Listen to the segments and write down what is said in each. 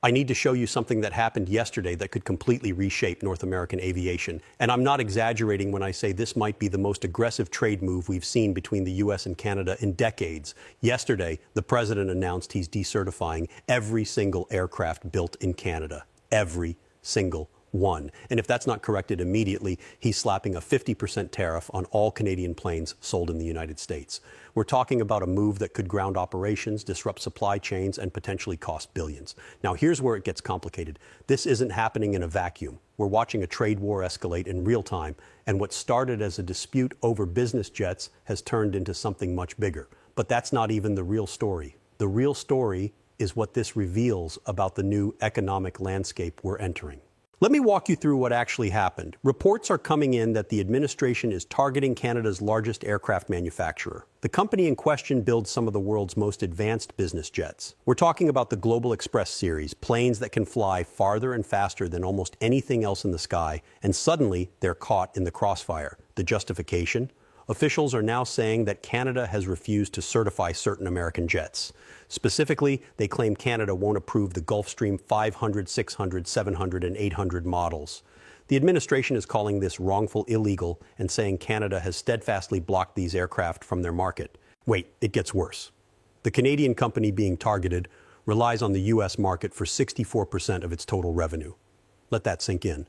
I need to show you something that happened yesterday that could completely reshape North American aviation. And I'm not exaggerating when I say this might be the most aggressive trade move we've seen between the US and Canada in decades. Yesterday, the president announced he's decertifying every single aircraft built in Canada. Every single one. And if that's not corrected immediately, he's slapping a 50% tariff on all Canadian planes sold in the United States. We're talking about a move that could ground operations, disrupt supply chains, and potentially cost billions. Now, here's where it gets complicated. This isn't happening in a vacuum. We're watching a trade war escalate in real time, and what started as a dispute over business jets has turned into something much bigger. But that's not even the real story. The real story is what this reveals about the new economic landscape we're entering. Let me walk you through what actually happened. Reports are coming in that the administration is targeting Canada's largest aircraft manufacturer. The company in question builds some of the world's most advanced business jets. We're talking about the Global Express series, planes that can fly farther and faster than almost anything else in the sky, and suddenly they're caught in the crossfire. The justification? Officials are now saying that Canada has refused to certify certain American jets. Specifically, they claim Canada won't approve the Gulfstream 500, 600, 700, and 800 models. The administration is calling this wrongful illegal and saying Canada has steadfastly blocked these aircraft from their market. Wait, it gets worse. The Canadian company being targeted relies on the U.S. market for 64% of its total revenue. Let that sink in.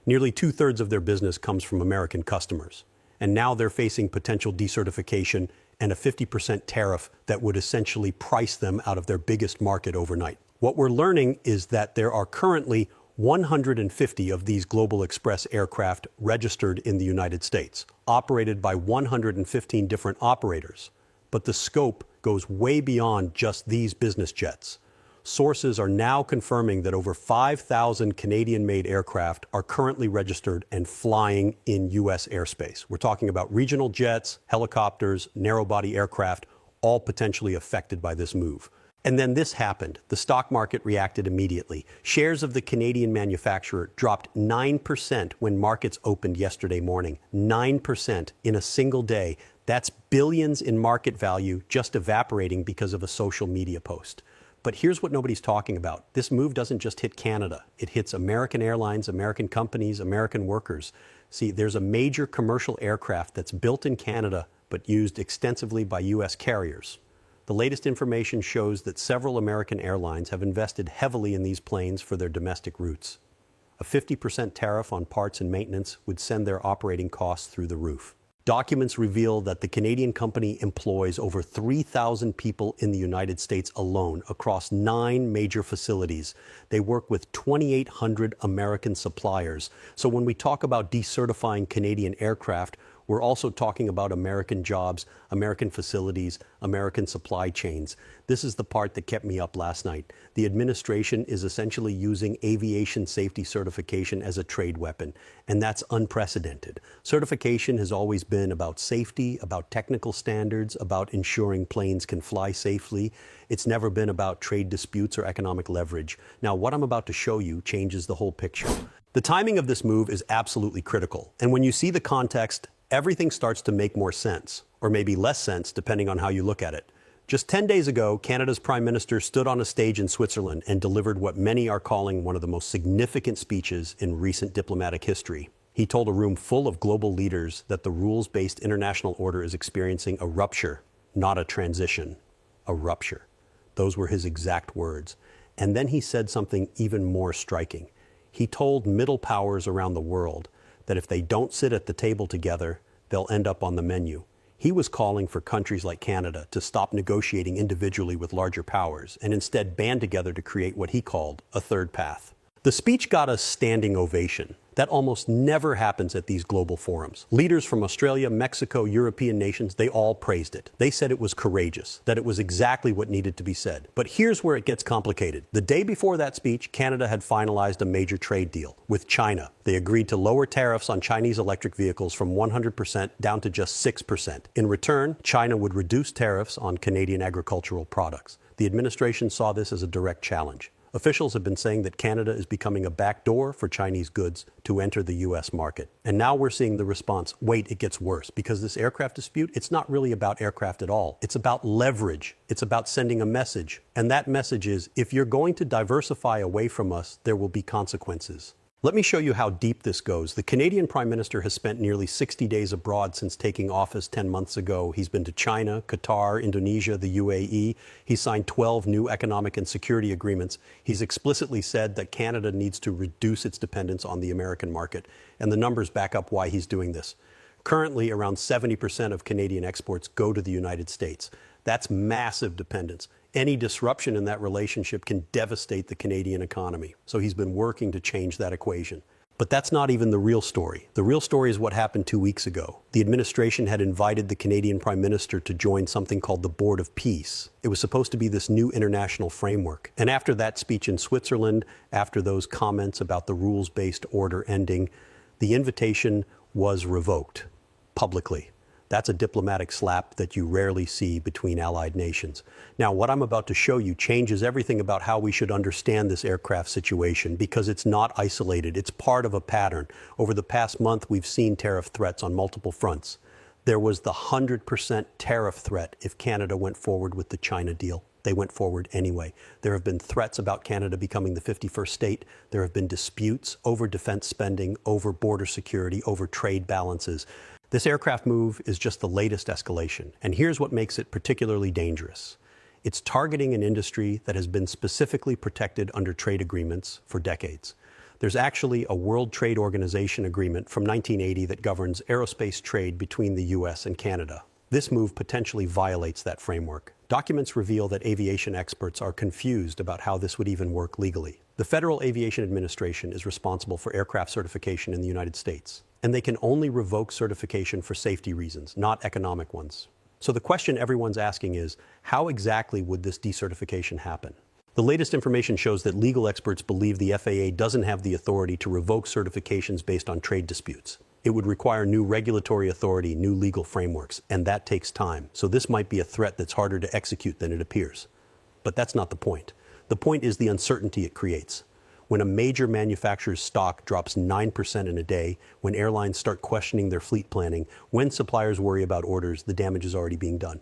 Nearly two-thirds of their business comes from American customers. And now they're facing potential decertification and a 50% tariff that would essentially price them out of their biggest market overnight. What we're learning is that there are currently 150 of these Global Express aircraft registered in the United States, operated by 115 different operators. But the scope goes way beyond just these business jets. Sources are now confirming that over 5,000 Canadian-made aircraft are currently registered and flying in U.S. airspace. We're talking about regional jets, helicopters, narrow-body aircraft, all potentially affected by this move. And then this happened. The stock market reacted immediately. Shares of the Canadian manufacturer dropped 9% when markets opened yesterday morning. 9% in a single day. That's billions in market value just evaporating because of a social media post. But here's what nobody's talking about. This move doesn't just hit Canada. It hits American airlines, American companies, American workers. See, there's a major commercial aircraft that's built in Canada but used extensively by U.S. carriers. The latest information shows that several American airlines have invested heavily in these planes for their domestic routes. A 50% tariff on parts and maintenance would send their operating costs through the roof. Documents reveal that the Canadian company employs over 3,000 people in the United States alone across 9 major facilities. They work with 2,800 American suppliers. So when we talk about decertifying Canadian aircraft, we're also talking about American jobs, American facilities, American supply chains. This is the part that kept me up last night. The administration is essentially using aviation safety certification as a trade weapon, and that's unprecedented. Certification has always been about safety, about technical standards, about ensuring planes can fly safely. It's never been about trade disputes or economic leverage. Now, what I'm about to show you changes the whole picture. The timing of this move is absolutely critical, and when you see the context, everything starts to make more sense, or maybe less sense depending on how you look at it. Just 10 days ago, Canada's Prime Minister stood on a stage in Switzerland and delivered what many are calling one of the most significant speeches in recent diplomatic history. He told a room full of global leaders that the rules-based international order is experiencing a rupture, not a transition. A rupture. Those were his exact words. And then he said something even more striking. He told middle powers around the world that if they don't sit at the table together, they'll end up on the menu. He was calling for countries like Canada to stop negotiating individually with larger powers and instead band together to create what he called a third path. The speech got a standing ovation. That almost never happens at these global forums. Leaders from Australia, Mexico, European nations, they all praised it. They said it was courageous, that it was exactly what needed to be said. But here's where it gets complicated. The day before that speech, Canada had finalized a major trade deal with China. They agreed to lower tariffs on Chinese electric vehicles from 100% down to just 6%. In return, China would reduce tariffs on Canadian agricultural products. The administration saw this as a direct challenge. Officials have been saying that Canada is becoming a backdoor for Chinese goods to enter the U.S. market. And now we're seeing the response, wait, it gets worse, because this aircraft dispute, it's not really about aircraft at all. It's about leverage. It's about sending a message. And that message is, if you're going to diversify away from us, there will be consequences. Let me show you how deep this goes. The Canadian Prime Minister has spent nearly 60 days abroad since taking office 10 months ago. He's been to China, Qatar, Indonesia, the UAE. He signed 12 new economic and security agreements. He's explicitly said that Canada needs to reduce its dependence on the American market. And the numbers back up why he's doing this. Currently, around 70% of Canadian exports go to the United States. That's massive dependence. Any disruption in that relationship can devastate the Canadian economy. So he's been working to change that equation. But that's not even the real story. The real story is what happened 2 weeks ago. The administration had invited the Canadian Prime Minister to join something called the Board of Peace. It was supposed to be this new international framework. And after that speech in Switzerland, after those comments about the rules-based order ending, the invitation was revoked publicly. That's a diplomatic slap that you rarely see between allied nations. Now, what I'm about to show you changes everything about how we should understand this aircraft situation, because it's not isolated. It's part of a pattern. Over the past month, we've seen tariff threats on multiple fronts. There was the 100% tariff threat if Canada went forward with the China deal. They went forward anyway. There have been threats about Canada becoming the 51st state. There have been disputes over defense spending, over border security, over trade balances. This aircraft move is just the latest escalation, and here's what makes it particularly dangerous. It's targeting an industry that has been specifically protected under trade agreements for decades. There's actually a World Trade Organization agreement from 1980 that governs aerospace trade between the U.S. and Canada. This move potentially violates that framework. Documents reveal that aviation experts are confused about how this would even work legally. The Federal Aviation Administration is responsible for aircraft certification in the United States. And they can only revoke certification for safety reasons, not economic ones. So the question everyone's asking is, how exactly would this decertification happen? The latest information shows that legal experts believe the FAA doesn't have the authority to revoke certifications based on trade disputes. It would require new regulatory authority, new legal frameworks, and that takes time. So this might be a threat that's harder to execute than it appears. But that's not the point. The point is the uncertainty it creates. When a major manufacturer's stock drops 9% in a day, when airlines start questioning their fleet planning, when suppliers worry about orders, the damage is already being done,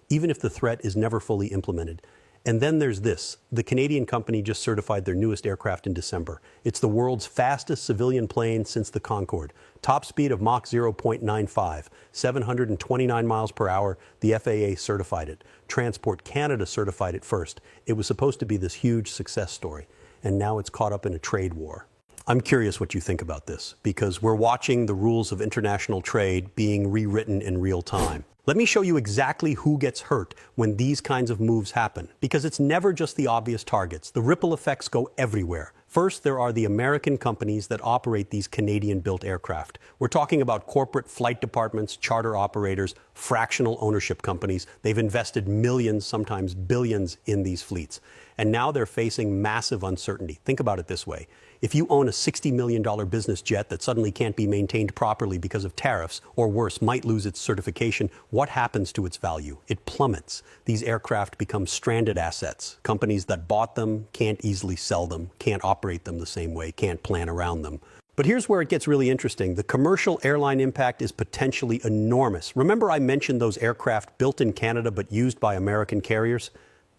even if the threat is never fully implemented. And then there's this. The Canadian company just certified their newest aircraft in December. It's the world's fastest civilian plane since the Concorde. Top speed of Mach 0.95, 729 miles per hour. The FAA certified it. Transport Canada certified it first. It was supposed to be this huge success story. And now it's caught up in a trade war. I'm curious what you think about this, because we're watching the rules of international trade being rewritten in real time. Let me show you exactly who gets hurt when these kinds of moves happen, because it's never just the obvious targets. The ripple effects go everywhere. First, there are the American companies that operate these Canadian-built aircraft. We're talking about corporate flight departments, charter operators, fractional ownership companies. They've invested millions, sometimes billions, in these fleets. And now they're facing massive uncertainty. Think about it this way. If you own a $60 million business jet that suddenly can't be maintained properly because of tariffs, or worse, might lose its certification, what happens to its value? It plummets. These aircraft become stranded assets. Companies that bought them can't easily sell them, can't operate them the same way, can't plan around them. But here's where it gets really interesting. The commercial airline impact is potentially enormous. Remember I mentioned those aircraft built in Canada but used by American carriers?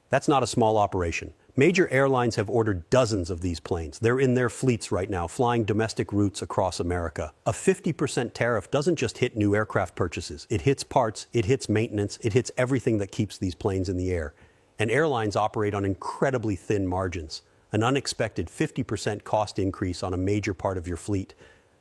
That's not a small operation. Major airlines have ordered dozens of these planes. They're in their fleets right now, flying domestic routes across America. A 50% tariff doesn't just hit new aircraft purchases. It hits parts, it hits maintenance, it hits everything that keeps these planes in the air. And airlines operate on incredibly thin margins. An unexpected 50% cost increase on a major part of your fleet.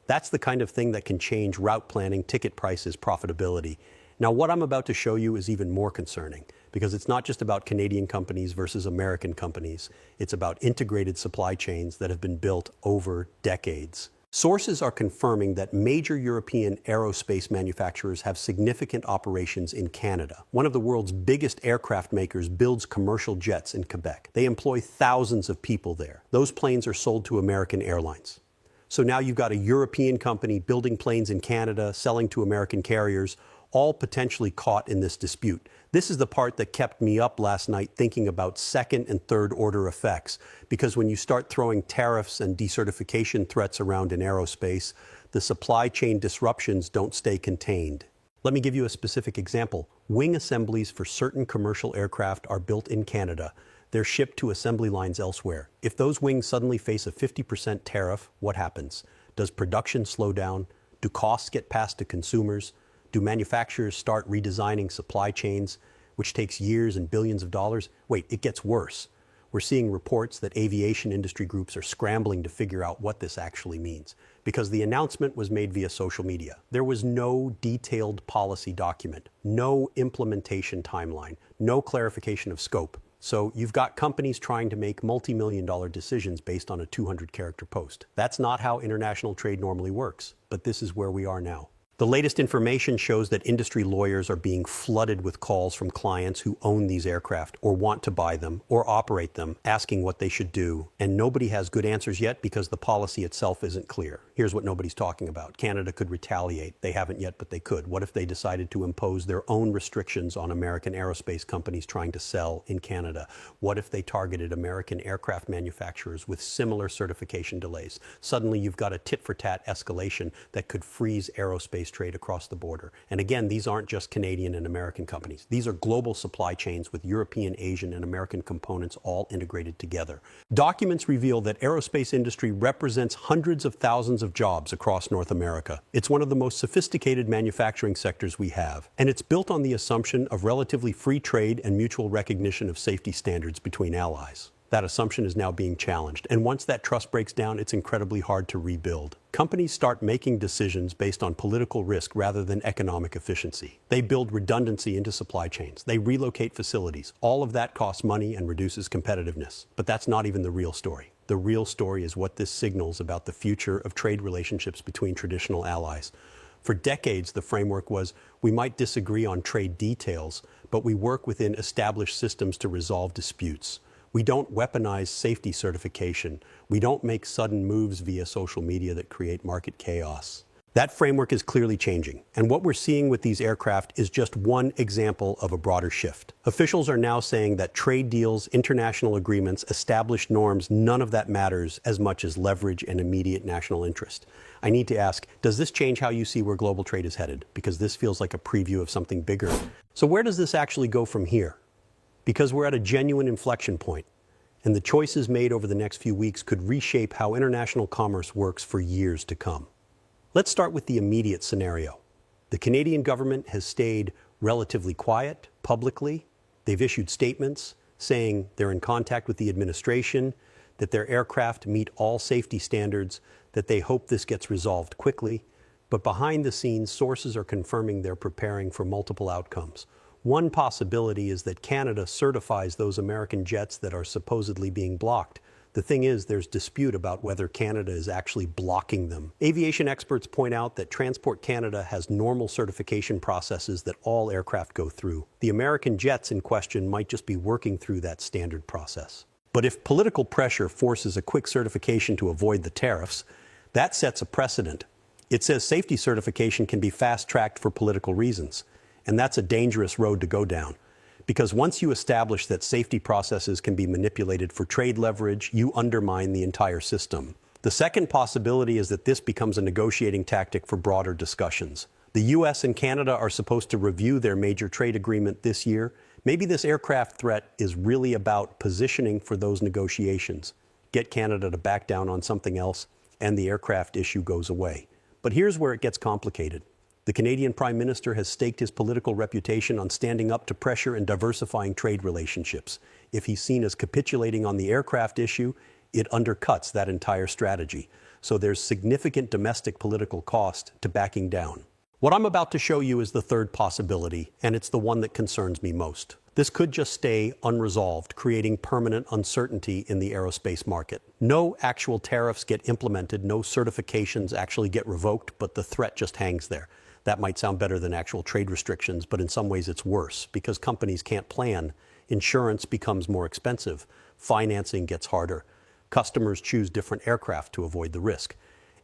That's the kind of thing that can change route planning, ticket prices, profitability. Now, what I'm about to show you is even more concerning, because it's not just about Canadian companies versus American companies. It's about integrated supply chains that have been built over decades. Sources are confirming that major European aerospace manufacturers have significant operations in Canada. One of the world's biggest aircraft makers builds commercial jets in Quebec. They employ thousands of people there. Those planes are sold to American airlines. So now you've got a European company building planes in Canada, selling to American carriers. all potentially caught in this dispute. This is the part that kept me up last night thinking about second and third order effects, because when you start throwing tariffs and decertification threats around in aerospace, the supply chain disruptions don't stay contained. Let me give you a specific example. Wing assemblies for certain commercial aircraft are built in Canada. They're shipped to assembly lines elsewhere. If those wings suddenly face a 50% tariff, what happens? Does production slow down? Do costs get passed to consumers? Do manufacturers start redesigning supply chains, which takes years and billions of dollars? Wait, it gets worse. We're seeing reports that aviation industry groups are scrambling to figure out what this actually means, because the announcement was made via social media. There was no detailed policy document, no implementation timeline, no clarification of scope. So you've got companies trying to make multi-million-dollar decisions based on a 200-character post. That's not how international trade normally works, but this is where we are now. The latest information shows that industry lawyers are being flooded with calls from clients who own these aircraft or want to buy them or operate them, asking what they should do. And nobody has good answers yet because the policy itself isn't clear. Here's what nobody's talking about. Canada could retaliate. They haven't yet, but they could. What if they decided to impose their own restrictions on American aerospace companies trying to sell in Canada? What if they targeted American aircraft manufacturers with similar certification delays? Suddenly you've got a tit-for-tat escalation that could freeze aerospace trade across the border. And again, these aren't just Canadian and American companies. These are global supply chains with European, Asian, and American components all integrated together. Documents reveal that aerospace industry represents hundreds of thousands of jobs across North America. It's one of the most sophisticated manufacturing sectors we have, and it's built on the assumption of relatively free trade and mutual recognition of safety standards between allies. That assumption is now being challenged, and once that trust breaks down, it's incredibly hard to rebuild. Companies start making decisions based on political risk rather than economic efficiency. They build redundancy into supply chains. They relocate facilities. All of that costs money and reduces competitiveness. But that's not even the real story. The real story is what this signals about the future of trade relationships between traditional allies. For decades, the framework was, we might disagree on trade details, but we work within established systems to resolve disputes. We don't weaponize safety certification. We don't make sudden moves via social media that create market chaos. That framework is clearly changing, and what we're seeing with these aircraft is just one example of a broader shift. Officials are now saying that trade deals, international agreements, established norms, none of that matters as much as leverage and immediate national interest. I need to ask, does this change how you see where global trade is headed? Because this feels like a preview of something bigger. So where does this actually go from here? Because we're at a genuine inflection point, and the choices made over the next few weeks could reshape how international commerce works for years to come. Let's start with the immediate scenario. The Canadian government has stayed relatively quiet publicly. They've issued statements saying they're in contact with the administration, that their aircraft meet all safety standards, that they hope this gets resolved quickly. But behind the scenes, sources are confirming they're preparing for multiple outcomes. One possibility is that Canada certifies those American jets that are supposedly being blocked. The thing is, there's dispute about whether Canada is actually blocking them. Aviation experts point out that Transport Canada has normal certification processes that all aircraft go through. The American jets in question might just be working through that standard process. But if political pressure forces a quick certification to avoid the tariffs, that sets a precedent. It says safety certification can be fast-tracked for political reasons. And that's a dangerous road to go down. Because once you establish that safety processes can be manipulated for trade leverage, you undermine the entire system. The second possibility is that this becomes a negotiating tactic for broader discussions. The US and Canada are supposed to review their major trade agreement this year. Maybe this aircraft threat is really about positioning for those negotiations. Get Canada to back down on something else, and the aircraft issue goes away. But here's where it gets complicated. The Canadian Prime Minister has staked his political reputation on standing up to pressure and diversifying trade relationships. If he's seen as capitulating on the aircraft issue, it undercuts that entire strategy. So there's significant domestic political cost to backing down. What I'm about to show you is the third possibility, and it's the one that concerns me most. This could just stay unresolved, creating permanent uncertainty in the aerospace market. No actual tariffs get implemented, no certifications actually get revoked, but the threat just hangs there. That might sound better than actual trade restrictions, but in some ways it's worse because companies can't plan. Insurance becomes more expensive. Financing gets harder. Customers choose different aircraft to avoid the risk.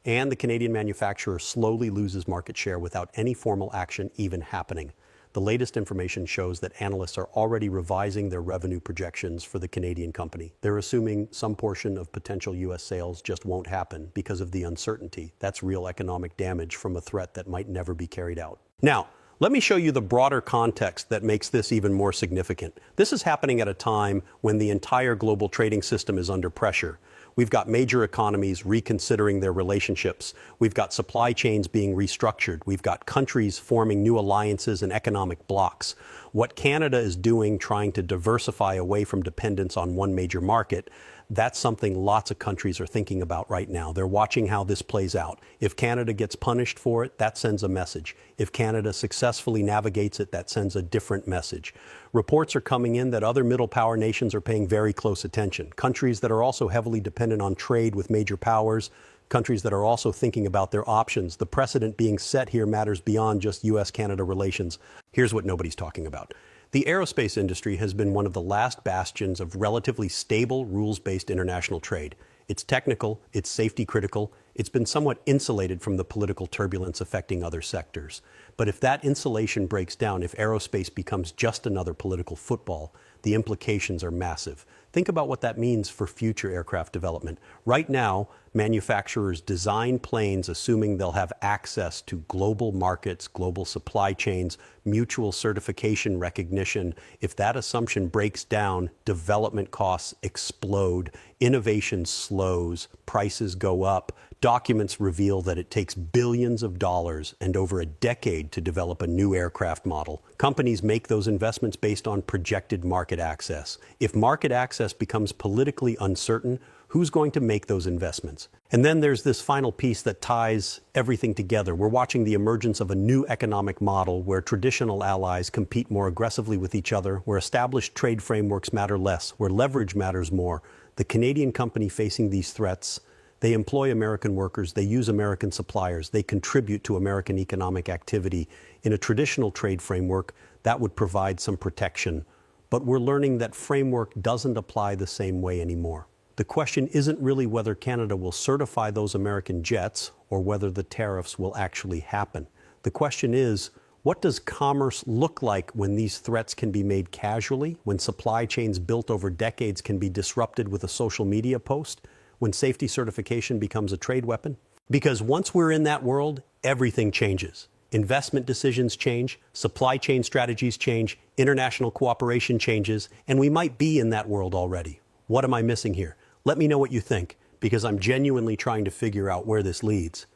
and the Canadian manufacturer slowly loses market share without any formal action even happening. The latest information shows that analysts are already revising their revenue projections for the Canadian company. They're assuming some portion of potential U.S. sales just won't happen because of the uncertainty. That's real economic damage from a threat that might never be carried out. Now, let me show you the broader context that makes this even more significant. This is happening at a time when the entire global trading system is under pressure. We've got major economies reconsidering their relationships. We've got supply chains being restructured. We've got countries forming new alliances and economic blocs. What Canada is doing, trying to diversify away from dependence on one major market, that's something lots of countries are thinking about right now. They're watching how this plays out. If Canada gets punished for it, that sends a message. If Canada successfully navigates it, that sends a different message. Reports are coming in that other middle power nations are paying very close attention. Countries that are also heavily dependent on trade with major powers, countries that are also thinking about their options. The precedent being set here matters beyond just U.S.-Canada relations. Here's what nobody's talking about. The aerospace industry has been one of the last bastions of relatively stable, rules-based international trade. It's technical, it's safety critical, it's been somewhat insulated from the political turbulence affecting other sectors. But if that insulation breaks down, if aerospace becomes just another political football, the implications are massive. Think about what that means for future aircraft development. Right now, manufacturers design planes assuming they'll have access to global markets, global supply chains, mutual certification recognition. If that assumption breaks down, development costs explode, innovation slows, prices go up. Documents reveal that it takes billions of dollars and over a decade to develop a new aircraft model. Companies make those investments based on projected market access. If market access becomes politically uncertain, who's going to make those investments? And then there's this final piece that ties everything together. We're watching the emergence of a new economic model where traditional allies compete more aggressively with each other, where established trade frameworks matter less, where leverage matters more. The Canadian company facing these threats, they employ American workers, they use American suppliers, they contribute to American economic activity. In a traditional trade framework, that would provide some protection. But we're learning that framework doesn't apply the same way anymore. The question isn't really whether Canada will certify those American jets or whether the tariffs will actually happen. The question is, what does commerce look like when these threats can be made casually, when supply chains built over decades can be disrupted with a social media post? When safety certification becomes a trade weapon? Because once we're in that world, everything changes. Investment decisions change, supply chain strategies change, international cooperation changes, and we might be in that world already. What am I missing here? Let me know what you think, because I'm genuinely trying to figure out where this leads.